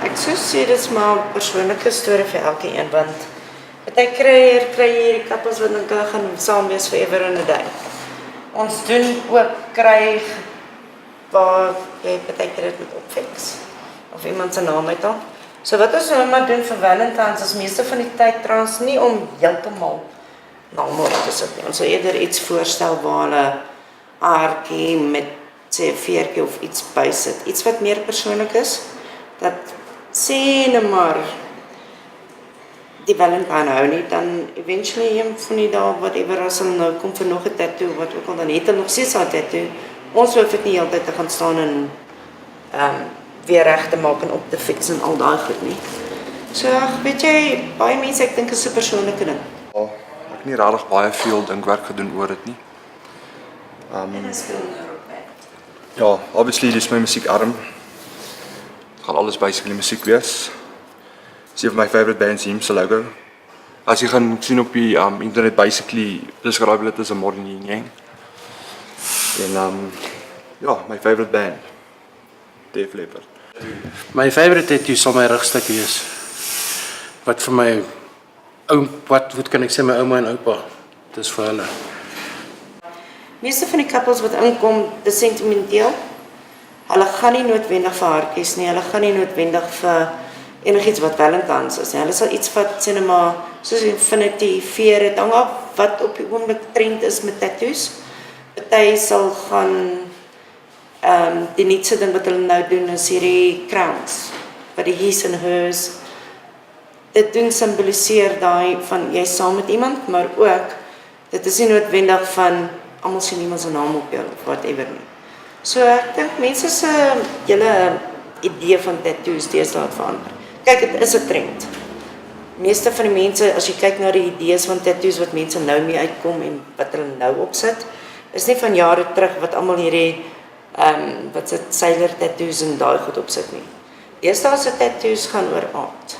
Ek sou sê dit is maar 'n persoonlike storie vir elkeen, want party kry hierdie kappels wat dink hulle gaan saam wees forever and a day. Ons doen ook kry waar jy partykeer dit moet opfix of iemand se naam uithaal. So wat ons nou maar doen vir Valentine's is meeste van die tyd trouens nie om heeltemal name op te sit nie. Ons sal eerder iets voorstel waar hulle aardjie met sê 'n veertjie of iets bysit. Iets wat meer persoonlik is. Dat sê nou maar die Valentine hou nie, dan eventually een van die dae whatever as hulle nou kom vir nog 'n tattoo, wat ook al dan het hulle nog steeds haar tattoo. Ons hoef dit nie heeltyd te gaan staan en weer reg te maak en op te fix en al daai goed nie. So weet jy, baie mense ek dink is 'n persoonlike ding. Ja, ek het nie regtig baie veel dinkwerk gedoen oor dit nie. En is veel meer op. Ja, obviously dis my musiekarm. Het gaan alles basically musiek wees. Dis een van my favorite bands hier se logo. As jy gaan sien op die internet basically describe dit as 'n modern yin yang. En ja, my favorite band. Def Leppard. My favorite tattoo sal my rugstuk wees. Wat vir my wat kan ek sê my ouma en oupa. Dis vir hulle. Meeste van die couples wat inkom, dis sentimenteel. Hulle gaan nie noodwendig vir hartjies nie, hulle gaan nie noodwendig vir enigiets wat Valentine's is nie. Hulle sal iets vat, sê nou maar, soos Infinity, Fear, dit hang af wat op die oomblik trend is met tattoos. Party sal gaan, die nuutste ding wat hulle nou doen is hierdie crowns, wat die his en hers. Dit doen symboliseer daai van jy saam met iemand, maar ook, dit is nie noodwendig van almal sien iemand se naam op jou of whatever nie. So ek dink mense se hele idee van tattoos deesdae het verander. Kyk, dit is 'n trend. Meeste van die mense, as jy kyk na die idees van tattoos wat mense nou mee uitkom en wat hulle nou opsit, is nie van jare terug wat almal hierdie wat se sailor tattoos en daai goed opsit nie. Deesdae se tattoos gaan oor aard.